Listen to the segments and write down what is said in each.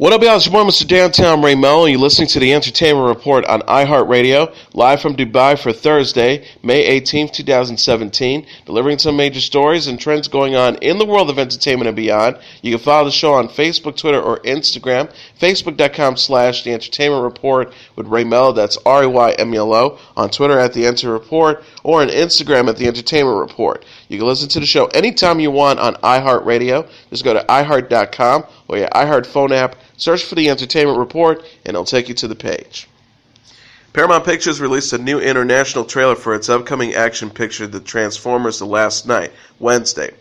What up, y'all? It's your boy, Mr. Downtown Ray Melo, and you're listening to the Entertainment Report on iHeartRadio, live from Dubai for Thursday, May 18th, 2017, delivering some major stories and trends going on in the world of entertainment and beyond. You can follow the show on Facebook, Twitter, or Instagram, facebook.com/The Entertainment Report with Ray Melo, that's RAYMELO, on Twitter at The Enter Report, or on Instagram at The Entertainment Report. You can listen to the show anytime you want on iHeartRadio. Just go to iHeart.com or your iHeart phone app, search for The Entertainment Report, and it'll take you to the page. Paramount Pictures released a new international trailer for its upcoming action picture, The Transformers: The Last Night, Wednesday.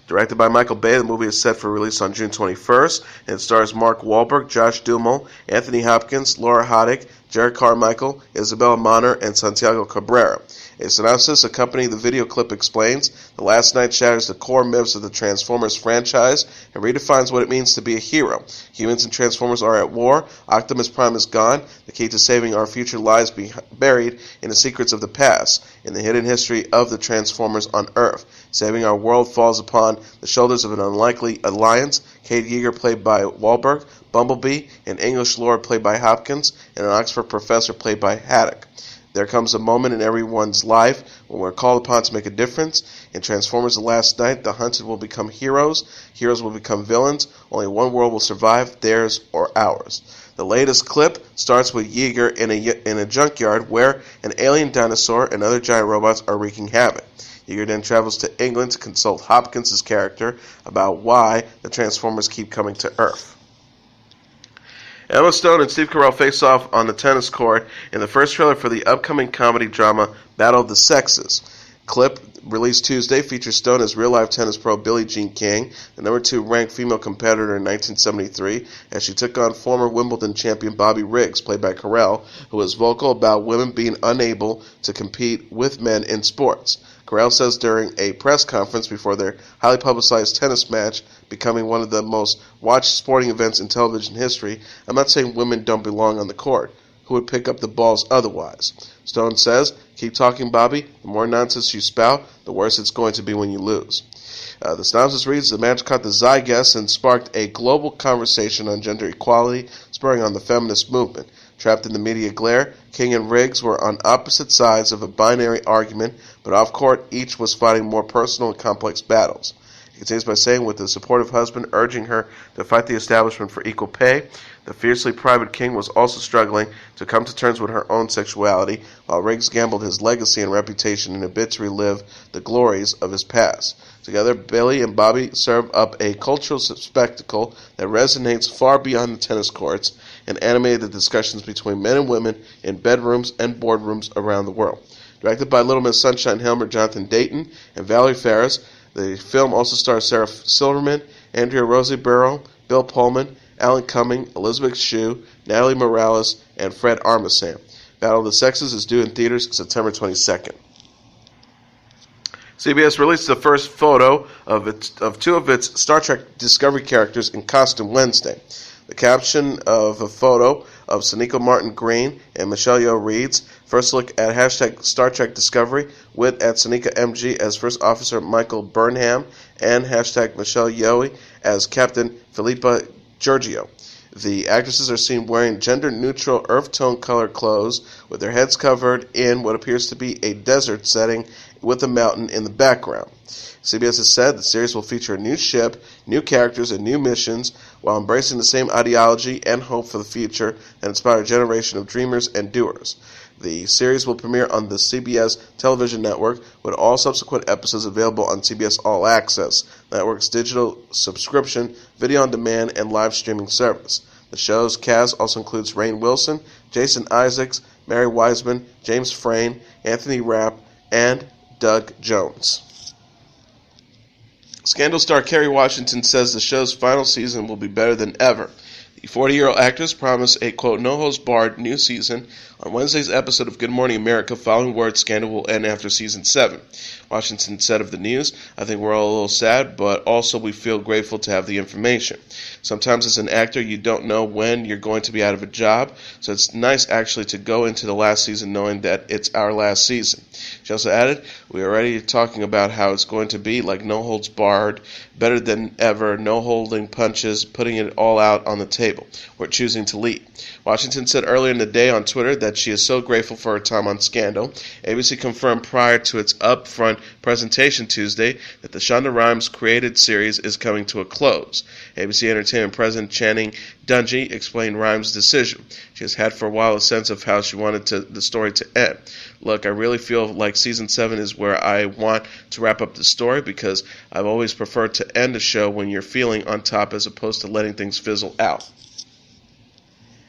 Directed by Michael Bay, the movie is set for release on June 21st, and it stars Mark Wahlberg, Josh Duhamel, Anthony Hopkins, Laura Haddock, Jared Carmichael, Isabella Moner, and Santiago Cabrera. A synopsis accompanying the video clip explains, The Last Night shatters the core myths of the Transformers franchise and redefines what it means to be a hero. Humans and Transformers are at war, Optimus Prime is gone, the key to saving our future lies buried in the secrets of the past, in the hidden history of the Transformers on Earth. Saving our world falls upon the shoulders of an unlikely alliance. Kate Yeager, played by Wahlberg, Bumblebee, an English lord played by Hopkins, and an Oxford professor played by Haddock. There comes a moment in everyone's life when we're called upon to make a difference. In Transformers: The Last Night, the hunted will become heroes. Heroes will become villains. Only one world will survive, theirs or ours. The latest clip starts with Yeager in a junkyard where an alien dinosaur and other giant robots are wreaking havoc. Yeager then travels to England to consult Hopkins' character about why the Transformers keep coming to Earth. Emma Stone and Steve Carell face off on the tennis court in the first trailer for the upcoming comedy drama Battle of the Sexes. Clip, released Tuesday, features Stone as real-life tennis pro Billie Jean King, the number 2 ranked female competitor in 1973, as she took on former Wimbledon champion Bobby Riggs, played by Carell, who was vocal about women being unable to compete with men in sports. Carell says during a press conference before their highly publicized tennis match, becoming one of the most watched sporting events in television history, "I'm not saying women don't belong on the court. Who would pick up the balls otherwise?" Stone says, "Keep talking, Bobby. The more nonsense you spout, the worse it's going to be when you lose." The synopsis reads, the match caught the zeitgeist and sparked a global conversation on gender equality, spurring on the feminist movement. Trapped in the media glare, King and Riggs were on opposite sides of a binary argument, but off-court, each was fighting more personal and complex battles. It continues by saying, with a supportive husband urging her to fight the establishment for equal pay, the fiercely private King was also struggling to come to terms with her own sexuality, while Riggs gambled his legacy and reputation in a bid to relive the glories of his past. Together, Billy and Bobby serve up a cultural spectacle that resonates far beyond the tennis courts and animated the discussions between men and women in bedrooms and boardrooms around the world. Directed by Little Miss Sunshine Helmer, Jonathan Dayton, and Valerie Faris, the film also stars Sarah Silverman, Andrea Riseborough, Bill Pullman, Alan Cumming, Elizabeth Shue, Natalie Morales, and Fred Armisen. Battle of the Sexes is due in theaters September 22nd. CBS released the first photo of 2 of its Star Trek Discovery characters in costume Wednesday. The caption of a photo of Sonequa Martin Green and Michelle Yeoh reads, "First look at hashtag Star Trek Discovery with at Sonequa MG as First Officer Michael Burnham and hashtag Michelle Yeoh as Captain Philippa Georgiou." The actresses are seen wearing gender-neutral earth tone color clothes with their heads covered in what appears to be a desert setting with a mountain in the background. CBS has said the series will feature a new ship, new characters, and new missions while embracing the same ideology and hope for the future that inspired a generation of dreamers and doers. The series will premiere on the CBS television network, with all subsequent episodes available on CBS All Access, the network's digital subscription, video on demand, and live streaming service. The show's cast also includes Rainn Wilson, Jason Isaacs, Mary Wiseman, James Frain, Anthony Rapp, and Doug Jones. Scandal star Kerry Washington says the show's final season will be better than ever. The 40-year-old actress promised a, quote, no-holds-barred new season On Wednesday's episode of Good Morning America, following word scandal will end after season 7. Washington said of the news, "I think we're all a little sad, but also we feel grateful to have the information. Sometimes as an actor, you don't know when you're going to be out of a job, so it's nice actually to go into the last season knowing that it's our last season." She also added, "We are already talking about how it's going to be, like no holds barred, better than ever, no holding punches, putting it all out on the table. We're choosing to lead." Washington said earlier in the day on Twitter that she is so grateful for her time on Scandal. ABC confirmed prior to its upfront presentation Tuesday that the Shonda Rhimes created series is coming to a close. ABC Entertainment President Channing Dungey explained Rhimes' decision. She has had for a while a sense of how she wanted the story to end. "Look, I really feel like season 7 is where I want to wrap up the story because I've always preferred to end a show when you're feeling on top as opposed to letting things fizzle out."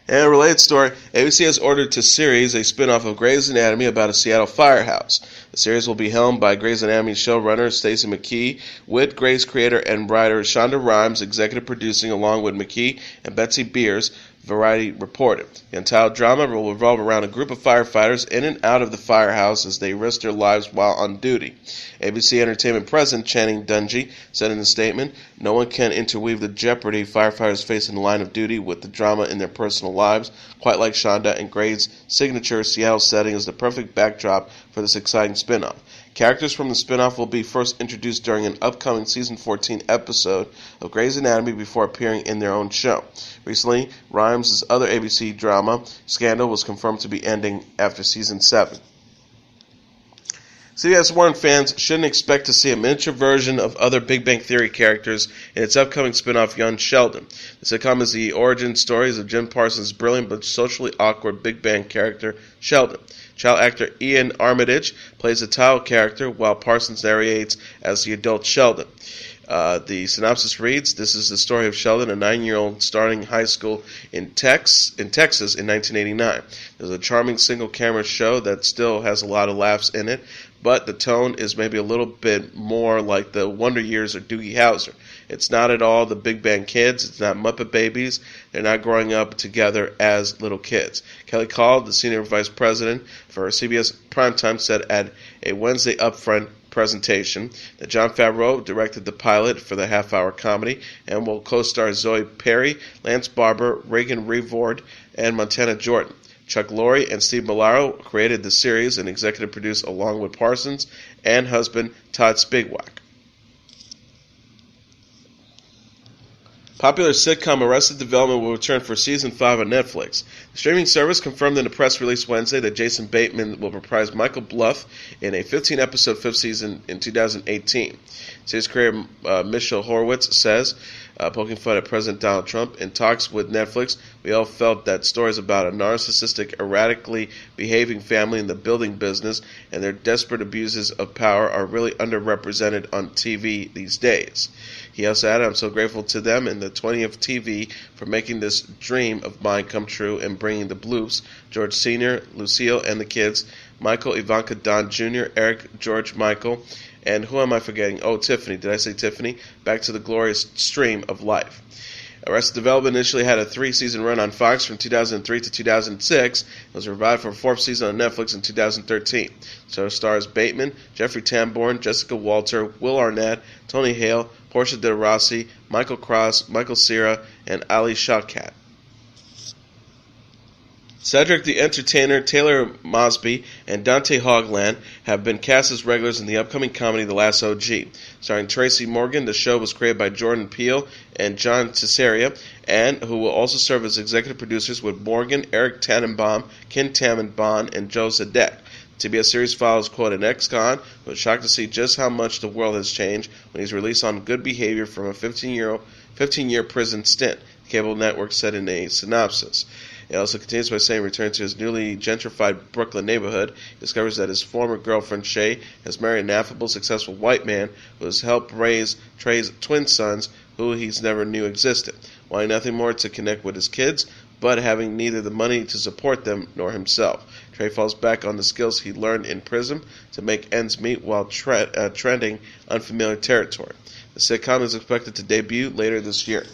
In a related story, ABC has ordered to series a spin-off of Grey's Anatomy about a Seattle firehouse. The series will be helmed by Grey's Anatomy showrunner Stacey McKee, with Grey's creator and writer Shonda Rhimes executive producing along with McKee and Betsy Beers, Variety reported. The entire drama will revolve around a group of firefighters in and out of the firehouse as they risk their lives while on duty. ABC Entertainment President Channing Dungey said in a statement, "No one can interweave the jeopardy firefighters face in the line of duty with the drama in their personal lives. Quite like Shonda and Grey's signature Seattle setting is the perfect backdrop for this exciting spin-off. Characters from the spin-off will be first introduced during an upcoming season 14 episode of Grey's Anatomy before appearing in their own show." Recently, Rhimes' other ABC drama, Scandal, was confirmed to be ending after season 7. CBS warned fans shouldn't expect to see a miniature version of other Big Bang Theory characters in its upcoming spin-off Young Sheldon. The sitcom is the origin stories of Jim Parsons' brilliant but socially awkward Big Bang character, Sheldon. Child actor Ian Armitage plays the child character, while Parsons narrates as the adult Sheldon. The synopsis reads, "This is the story of Sheldon, a 9-year-old starting high school in Texas in 1989. There's a charming single-camera show that still has a lot of laughs in it, but the tone is maybe a little bit more like the Wonder Years or Doogie Howser. It's not at all the Big Bang Kids. It's not Muppet Babies. They're not growing up together as little kids." Kelly Call, the senior vice president for CBS Primetime, said at a Wednesday upfront presentation that Jon Favreau directed the pilot for the half-hour comedy and will co-star Zoe Perry, Lance Barber, Reagan Revord, and Montana Jordan. Chuck Lorre and Steve Milaro created the series and executive produced along with Parsons and husband Todd Spigwack. Popular sitcom Arrested Development will return for season 5 on Netflix. The streaming service confirmed in a press release Wednesday that Jason Bateman will reprise Michael Bluff in a 15-episode fifth season in 2018. Series creator Michelle Horowitz says, poking fun at President Donald Trump, "In talks with Netflix, we all felt that stories about a narcissistic, erratically behaving family in the building business and their desperate abuses of power are really underrepresented on TV these days." He also added, "I'm so grateful to them and the 20th TV for making this dream of mine come true and bringing the Bloops, George Sr., Lucille, and the kids, Michael, Ivanka, Don Jr., Eric, George, Michael, and who am I forgetting? Oh, Tiffany. Did I say Tiffany? Back to the glorious stream of life." Arrested Development initially had a 3-season run on Fox from 2003 to 2006. It was revived for a 4th season on Netflix in 2013. So stars Bateman, Jeffrey Tambor, Jessica Walter, Will Arnett, Tony Hale, Portia de Rossi, Michael Cross, Michael Cera, and Ali Shawkat. Cedric the Entertainer, Taylor Mosby, and Dante Hogland have been cast as regulars in the upcoming comedy The Last OG. Starring Tracy Morgan, the show was created by Jordan Peele and John Caesarea, and who will also serve as executive producers with Morgan, Eric Tannenbaum, Ken Tannenbaum, and Joe Zadek. The TBS series follows, quote, an ex-con who was shocked to see just how much the world has changed when he's released on good behavior from a 15-year prison stint, the cable network said in a synopsis. It also continues by saying, returning to his newly gentrified Brooklyn neighborhood, he discovers that his former girlfriend Shay has married an affable, successful white man who has helped raise Trey's twin sons, who he's never knew existed, wanting nothing more to connect with his kids, but having neither the money to support them nor himself. Trey falls back on the skills he learned in prison to make ends meet while treading unfamiliar territory. The sitcom is expected to debut later this year.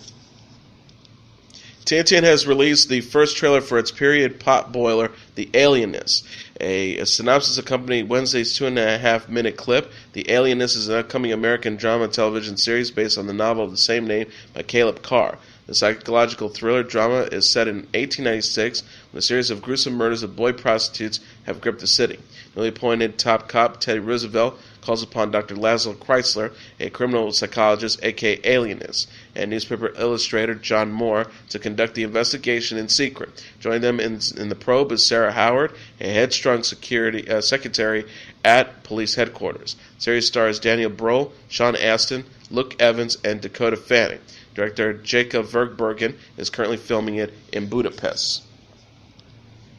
TNT has released the first trailer for its period pot boiler, The Alienist. A synopsis accompanied Wednesday's 2.5-minute clip. The Alienist is an upcoming American drama television series based on the novel of the same name by Caleb Carr. The psychological thriller drama is set in 1896 when a series of gruesome murders of boy prostitutes have gripped the city. Newly appointed top cop Teddy Roosevelt calls upon Dr. Laszlo Chrysler, a criminal psychologist, aka Alienist, and newspaper illustrator John Moore to conduct the investigation in secret. Joining them in the probe is Sarah Howard, a headstrong secretary at police headquarters. The series stars Daniel Brohl, Sean Astin, Luke Evans, and Dakota Fanning. Director Jacob Verbergen is currently filming it in Budapest.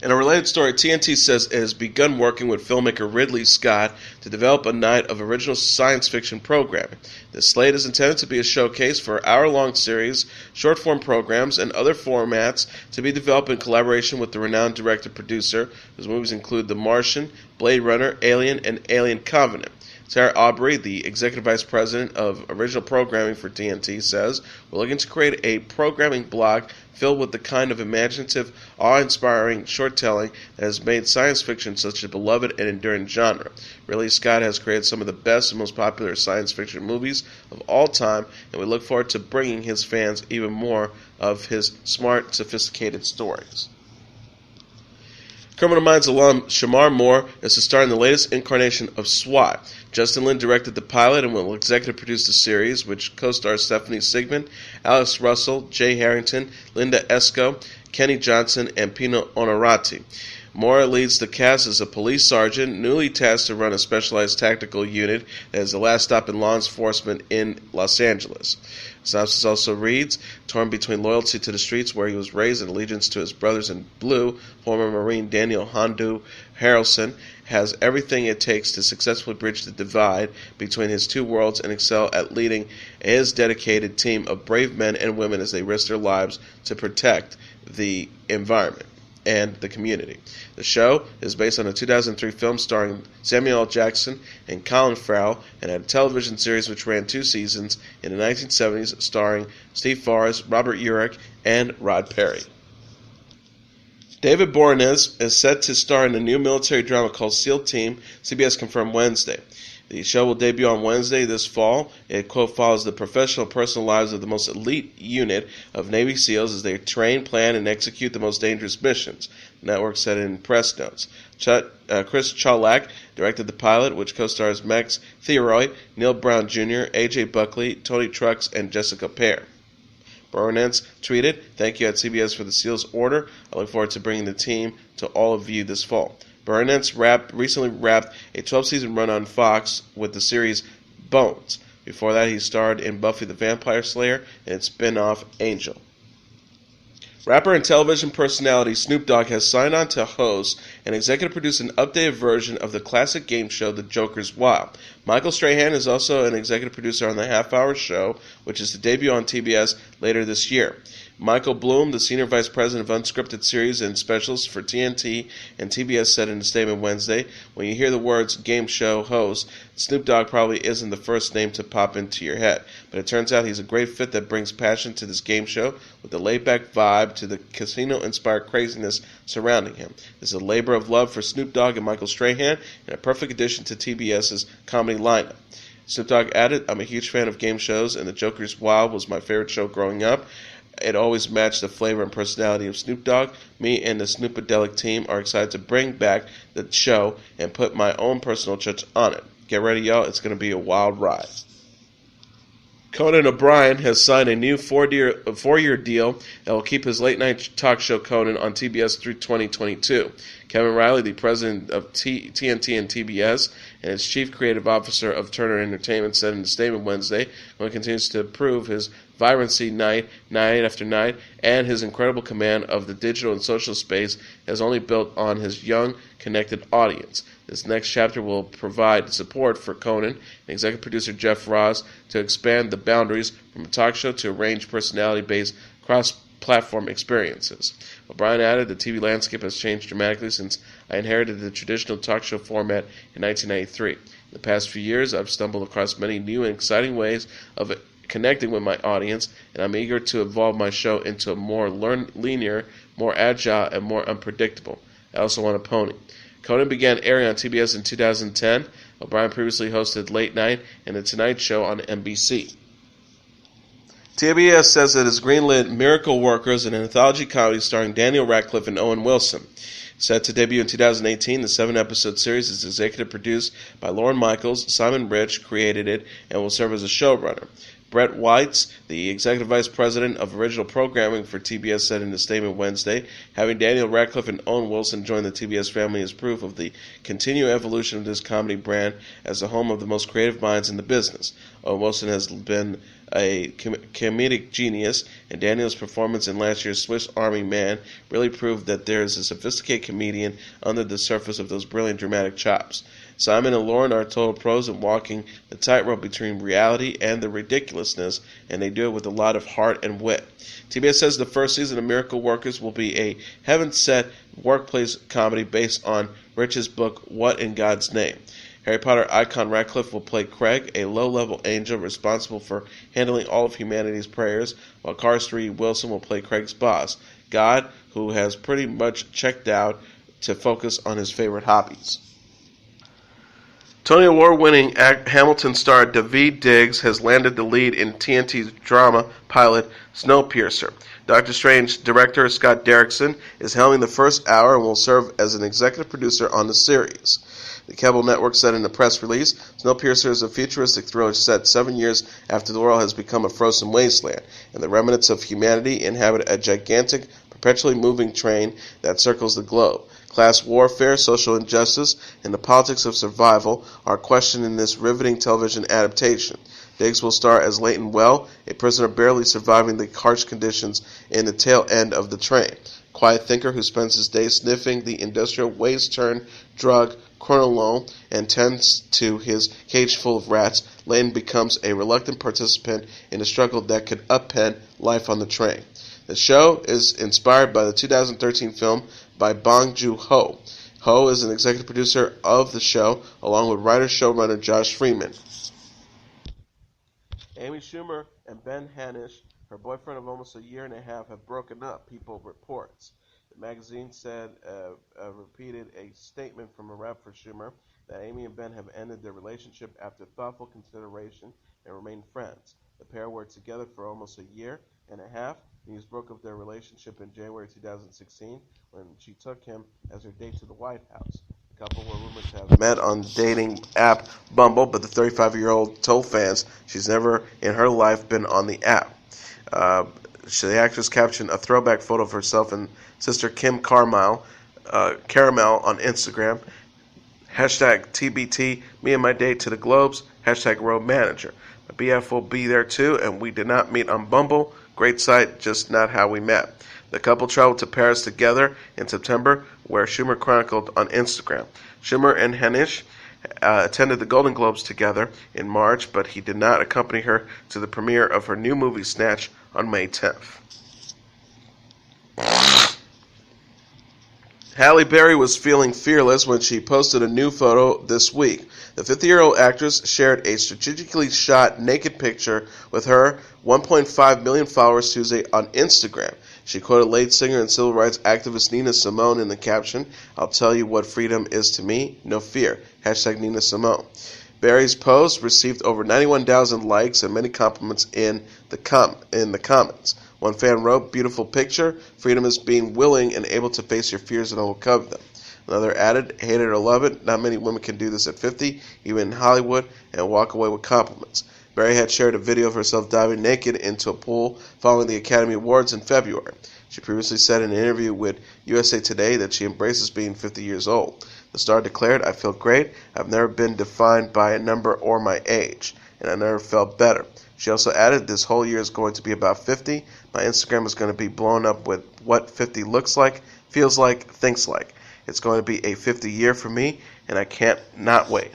In a related story, TNT says it has begun working with filmmaker Ridley Scott to develop a night of original science fiction programming. The slate is intended to be a showcase for hour-long series, short-form programs, and other formats to be developed in collaboration with the renowned director-producer, whose movies include The Martian, Blade Runner, Alien, and Alien Covenant. Sarah Aubrey, the Executive Vice President of Original Programming for TNT, says, "We're looking to create a programming block filled with the kind of imaginative, awe-inspiring short-telling that has made science fiction such a beloved and enduring genre. Ridley Scott has created some of the best and most popular science fiction movies of all time, and we look forward to bringing his fans even more of his smart, sophisticated stories." Criminal Minds alum Shamar Moore is to star in the latest incarnation of SWAT. Justin Lin directed the pilot and will executive produce the series, which co-stars Stephanie Sigmund, Alice Russell, Jay Harrington, Linda Esco, Kenny Johnson, and Pino Onorati. Moore leads the cast as a police sergeant newly tasked to run a specialized tactical unit that is the last stop in law enforcement in Los Angeles. Synopsis also reads, torn between loyalty to the streets where he was raised and allegiance to his brothers in blue, former Marine Daniel Hondu Harrelson has everything it takes to successfully bridge the divide between his two worlds and excel at leading his dedicated team of brave men and women as they risk their lives to protect the environment and the community. The show is based on a 2003 film starring Samuel L. Jackson and Colin Farrell and had a television series which ran 2 seasons in the 1970s starring Steve Forrest, Robert Urich, and Rod Perry. David Boreanaz is set to star in a new military drama called SEAL Team, CBS confirmed Wednesday. The show will debut on Wednesday this fall. It, quote, follows the professional and personal lives of the most elite unit of Navy SEALs as they train, plan, and execute the most dangerous missions. The network said in press notes. Chris Cholak directed the pilot, which co-stars Max Theroy, Neil Brown Jr., A.J. Buckley, Tony Trucks, and Jessica Pear. Boreanaz tweeted, "Thank you at CBS for the SEAL's order. I look forward to bringing the team to all of you this fall." Boreanaz recently wrapped a 12-season run on Fox with the series Bones. Before that, he starred in Buffy the Vampire Slayer and its spin-off Angel. Rapper and television personality Snoop Dogg has signed on to host and executive produce an updated version of the classic game show The Joker's Wild. Michael Strahan is also an executive producer on the half-hour show, which is to debut on TBS later this year. Michael Bloom, the Senior Vice President of Unscripted Series and Specials for TNT and TBS, said in a statement Wednesday, "When you hear the words game show host, Snoop Dogg probably isn't the first name to pop into your head. But it turns out he's a great fit that brings passion to this game show with a laid-back vibe to the casino-inspired craziness surrounding him. This is a labor of love for Snoop Dogg and Michael Strahan and a perfect addition to TBS's comedy lineup." Snoop Dogg added, "I'm a huge fan of game shows, and The Joker's Wild was my favorite show growing up. It always matched the flavor and personality of Snoop Dogg. Me and the Snoopadelic team are excited to bring back the show and put my own personal touch on it. Get ready, y'all. It's going to be a wild ride." Conan OBrien has signed a new four-year deal that will keep his late-night talk show Conan on TBS through 2022. Kevin Riley, the president of TNT and TBS, and its chief creative officer of Turner Entertainment, said in a statement Wednesday, "Conan continues to prove his vibrancy night after night, and his incredible command of the digital and social space has only built on his young, connected audience. This next chapter will provide support for Conan and executive producer Jeff Ross to expand the boundaries from a talk show to a range personality-based cross-platform experiences." OBrien added, "The TV landscape has changed dramatically since I inherited the traditional talk show format in 1993. In the past few years, I've stumbled across many new and exciting ways of connecting with my audience, and I'm eager to evolve my show into a more linear, more agile, and more unpredictable. I also want a pony. Conan began airing on TBS in 2010. O'Brien previously hosted Late Night and The Tonight Show on NBC. TBS says it has greenlit Miracle Workers, an anthology comedy starring Daniel Radcliffe and Owen Wilson. Set to debut in 2018, the 7-episode series is executive produced by Lorne Michaels. Simon Rich created it and will serve as a showrunner. Brett Weitz, the executive vice president of original programming for TBS, said in a statement Wednesday, having Daniel Radcliffe and Owen Wilson join the TBS family is proof of the continued evolution of this comedy brand as the home of the most creative minds in the business. Owen Wilson has been a comedic genius, and Daniel's performance in last year's Swiss Army Man really proved that there is a sophisticated comedian under the surface of those brilliant dramatic chops. Simon and Lauren are total pros in walking the tightrope between reality and the ridiculousness, and they do it with a lot of heart and wit. TBS says the first season of Miracle Workers will be a heaven-set workplace comedy based on Rich's book, What in God's Name? Harry Potter icon Radcliffe will play Craig, a low-level angel responsible for handling all of humanity's prayers, while Cars 3 Wilson will play Craig's boss, God, who has pretty much checked out to focus on his favorite hobbies. Tony Award-winning Hamilton star Daveed Diggs has landed the lead in TNT's drama pilot Snowpiercer. Doctor Strange director Scott Derrickson is helming the first hour and will serve as an executive producer on the series. The cable network said in a press release, Snowpiercer is a futuristic thriller set 7 years after the world has become a frozen wasteland, and the remnants of humanity inhabit a gigantic, perpetually moving train that circles the globe. Class warfare, social injustice, and the politics of survival are questioned in this riveting television adaptation. Diggs will star as Leighton Well, a prisoner barely surviving the harsh conditions in the tail end of the train. Quiet thinker who spends his days sniffing the industrial waste-turned-drug chronolone and tends to his cage full of rats, Leighton becomes a reluctant participant in a struggle that could upend life on the train. The show is inspired by the 2013 film by Bong Joon-ho. Ho is an executive producer of the show, along with writer-showrunner Josh Freeman. Amy Schumer and Ben Hanisch, her boyfriend of almost a year and a half, have broken up, People reports. The magazine said, repeated a statement from a rep for Schumer that Amy and Ben have ended their relationship after thoughtful consideration and remain friends. The pair were together for almost a year and a half. News broke of their relationship in January 2016 when she took him as her date to the White House. The couple were rumored to have met on dating app Bumble, but the 35-year-old told fans she's never in her life been on the app. The actress captioned a throwback photo of herself and sister Kim Caramel on Instagram. Hashtag TBT, me and my date to the Globes. Hashtag road manager. My BF will be there too, and we did not meet on Bumble. Great site, just not how we met. The couple traveled to Paris together in September, where Schumer chronicled on Instagram. Schumer and Hanisch attended the Golden Globes together in March, but he did not accompany her to the premiere of her new movie Snatch on May 10th. Halle Berry was feeling fearless when she posted a new photo this week. The 50-year-old actress shared a strategically shot naked picture with her 1.5 million followers Tuesday on Instagram. She quoted late singer and civil rights activist Nina Simone in the caption, "I'll tell you what freedom is to me, no fear." Hashtag Nina Simone. Berry's post received over 91,000 likes and many compliments in the comments. One fan wrote, "Beautiful picture. Freedom is being willing and able to face your fears and overcome them." Another added, "Hate it or love it. Not many women can do this at 50, even in Hollywood, and walk away with compliments." Berry had shared a video of herself diving naked into a pool following the Academy Awards in February. She previously said in an interview with USA Today that she embraces being 50 years old. The star declared, "I feel great. I've never been defined by a number or my age, and I never felt better." She also added, "This whole year is going to be about 50. My Instagram is going to be blown up with what 50 looks like, feels like, thinks like. It's going to be a 50 year for me, and I can't not wait."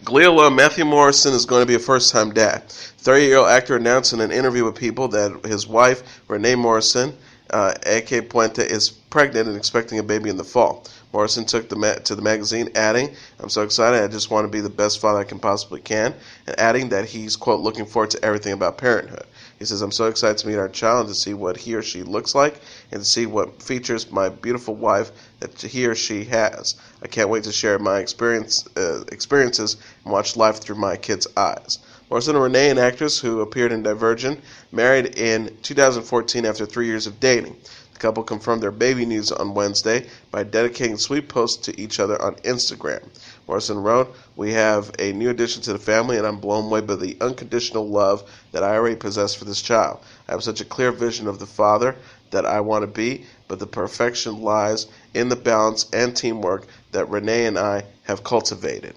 Glee alum Matthew Morrison is going to be a first-time dad. 30-year-old actor announced in an interview with People that his wife, Renee Morrison, A.K. Puente is pregnant and expecting a baby in the fall. Morrison took to the magazine, adding, "I'm so excited, I just want to be the best father I can possibly can," and adding that he's, quote, "looking forward to everything about parenthood." He says, "I'm so excited to meet our child and to see what he or she looks like and to see what features my beautiful wife that he or she has. I can't wait to share my experiences and watch life through my kids' eyes." Morrison and Renee, an actress who appeared in Divergent, married in 2014 after 3 years of dating. The couple confirmed their baby news on Wednesday by dedicating sweet posts to each other on Instagram. Morrison wrote, "We have a new addition to the family, and I'm blown away by the unconditional love that I already possess for this child. I have such a clear vision of the father that I want to be, but the perfection lies in the balance and teamwork that Renee and I have cultivated."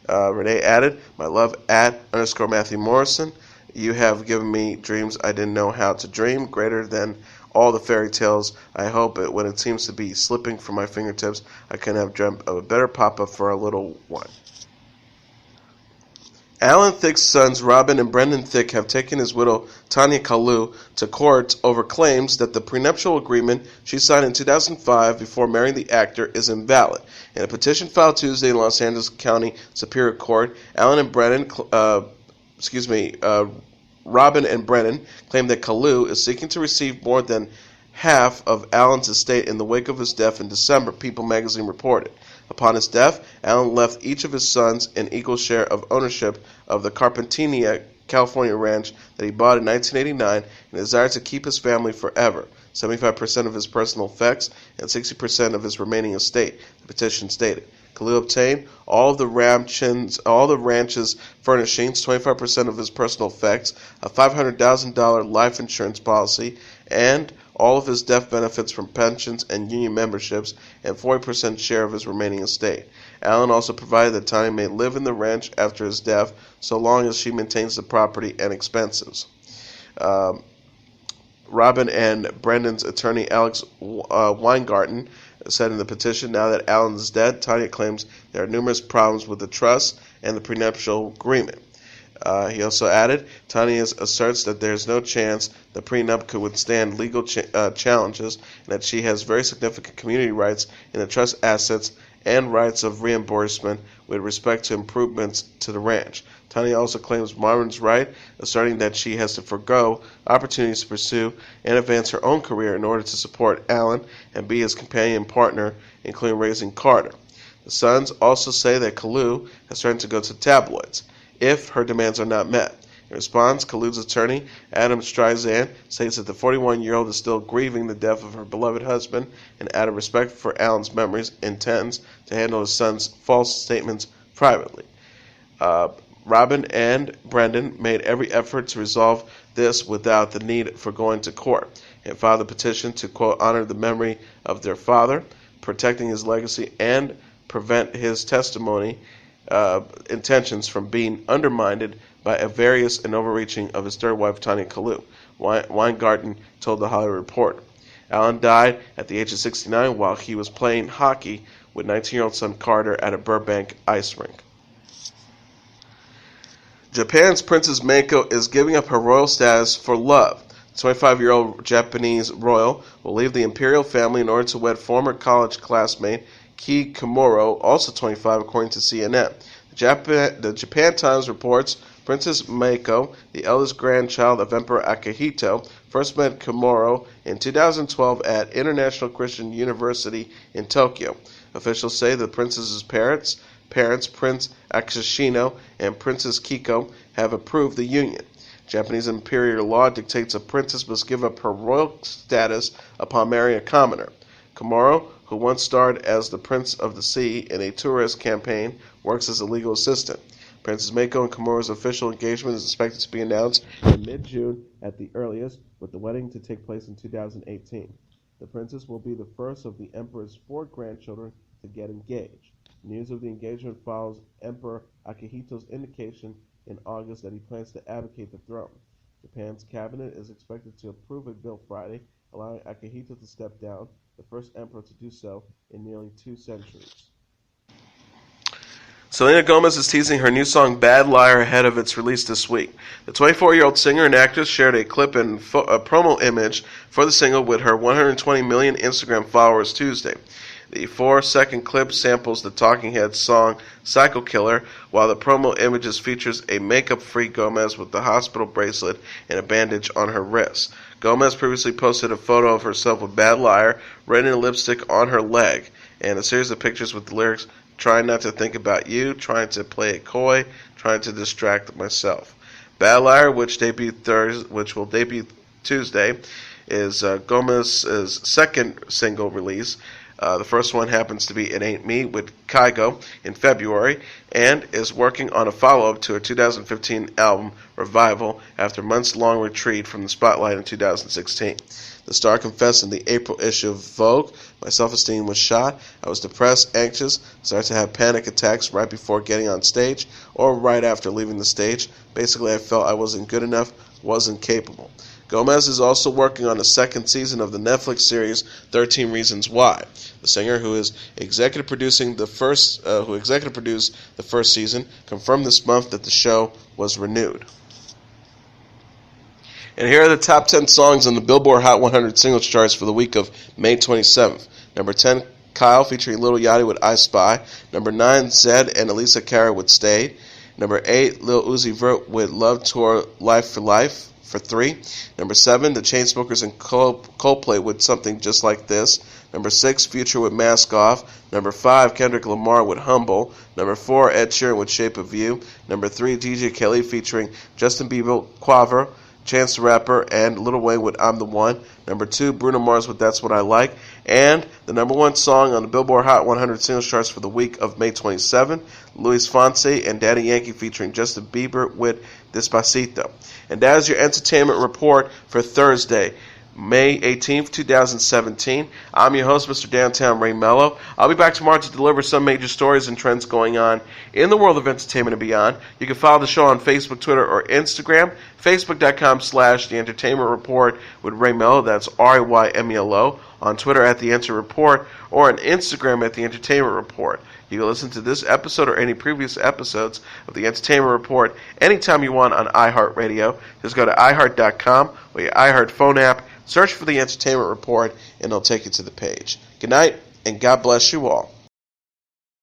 Renee added, "My love @ Matthew Morrison. You have given me dreams I didn't know how to dream, greater than all the fairy tales. I hope when it seems to be slipping from my fingertips, I can have dreamt of a better papa for our little one." Alan Thicke's sons Robin and Brendan Thicke have taken his widow Tanya Kalu to court over claims that the prenuptial agreement she signed in 2005 before marrying the actor is invalid. In a petition filed Tuesday in Los Angeles County Superior Court, Robin and Brennan claim that Kalu is seeking to receive more than half of Alan's estate in the wake of his death in December, People magazine reported. Upon his death, Alan left each of his sons an equal share of ownership of the Carpinteria, California ranch that he bought in 1989 and desired to keep his family forever, 75% of his personal effects and 60% of his remaining estate, the petition stated. Kalu obtained all of the ranch's furnishings, 25% of his personal effects, a $500,000 life insurance policy, and all of his death benefits from pensions and union memberships, and 40% share of his remaining estate. Alan also provided that Tanya may live in the ranch after his death, so long as she maintains the property and expenses. Robin and Brendan's attorney Alex Weingarten said in the petition, "Now that Alan is dead, Tanya claims there are numerous problems with the trust and the prenuptial agreement." He also added, "Tanya asserts that there is no chance the prenup could withstand legal challenges and that she has very significant community rights in the trust assets and rights of reimbursement with respect to improvements to the ranch." Tanya also claims Marvin's right, asserting that she has to forego opportunities to pursue and advance her own career in order to support Alan and be his companion partner, including raising Carter. The sons also say that Kalu has threatened to go to tabloids if her demands are not met. In response, Kalu's attorney, Adam Streisand, states that the 41-year-old is still grieving the death of her beloved husband and, out of respect for Alan's memories, intends to handle his son's false statements privately. Robin and Brendan made every effort to resolve this without the need for going to court and filed a petition to, quote, "honor the memory of their father, protecting his legacy, and prevent his testimony intentions from being undermined by a various and overreaching of his third wife, Tanya Kalu," Weingarten told the Hollywood Reporter. Alan died at the age of 69 while he was playing hockey with 19-year-old son Carter at a Burbank ice rink. Japan's Princess Mako is giving up her royal status for love. The 25-year-old Japanese royal will leave the imperial family in order to wed former college classmate Kei Komuro, also 25, according to CNN. The Japan Times reports Princess Mako, the eldest grandchild of Emperor Akihito, first met Komuro in 2012 at International Christian University in Tokyo. Officials say the princess's parents, Prince Akishino and Princess Kiko, have approved the union. Japanese imperial law dictates a princess must give up her royal status upon marrying a commoner. Komuro, who once starred as the Prince of the Sea in a tourist campaign, works as a legal assistant. Princess Mako and Komuro's official engagement is expected to be announced in mid-June at the earliest, with the wedding to take place in 2018. The princess will be the first of the emperor's 4 grandchildren to get engaged. News of the engagement follows Emperor Akihito's indication in August that he plans to abdicate the throne. Japan's cabinet is expected to approve a bill Friday, allowing Akihito to step down, the first emperor to do so in nearly 2 centuries. Selena Gomez is teasing her new song Bad Liar ahead of its release this week. The 24-year-old singer and actress shared a clip and a promo image for the single with her 120 million Instagram followers Tuesday. The 4-second clip samples the Talking Heads song Psycho Killer, while the promo images features a makeup-free Gomez with the hospital bracelet and a bandage on her wrist. Gomez previously posted a photo of herself with Bad Liar written in lipstick on her leg, and a series of pictures with the lyrics, "Trying not to think about you, trying to play it coy, trying to distract myself." Bad Liar, which will debut Tuesday, is Gomez's second single release. The first one happens to be It Ain't Me with Kygo in February, and is working on a follow-up to her 2015 album Revival after months-long retreat from the spotlight in 2016. The star confessed in the April issue of Vogue, "My self-esteem was shot. I was depressed, anxious, started to have panic attacks right before getting on stage or right after leaving the stage. Basically, I felt I wasn't good enough, wasn't capable." Gomez is also working on a second season of the Netflix series 13 Reasons Why. The singer, who executive produced the first season, confirmed this month that the show was renewed. And here are the top 10 songs on the Billboard Hot 100 singles charts for the week of May 27th. Number 10, Kyle featuring Lil Yachty with I Spy. Number 9, Zedd and Elisa Cara with Stay. Number 8, Lil Uzi Vert with Love Tour Life for Life for 3. Number 7, The Chainsmokers and Coldplay with Something Just Like This. Number 6, Future with Mask Off. Number 5, Kendrick Lamar with Humble. Number 4, Ed Sheeran with Shape of You. Number 3, DJ Kelly featuring Justin Bieber, Quavo, Chance the Rapper, and Lil Wayne with I'm the One. Number 2, Bruno Mars with That's What I Like. And the number 1 song on the Billboard Hot 100 singles charts for the week of May 27, Luis Fonsi and Daddy Yankee featuring Justin Bieber with Despacito. And that is your entertainment report for Thursday, May 18th, 2017. I'm your host, Mr. Downtown Ray Melo. I'll be back tomorrow to deliver some major stories and trends going on in the world of entertainment and beyond. You can follow the show on Facebook, Twitter, or Instagram. Facebook.com/The Entertainment Report with Ray Melo. That's RAYMELO. On Twitter at The Enter Report, or on Instagram at The Entertainment Report. You can listen to this episode or any previous episodes of The Entertainment Report anytime you want on iHeartRadio. Just go to iHeart.com or your iHeart phone app, search for The Entertainment Report, and it'll take you to the page. Good night, and God bless you all.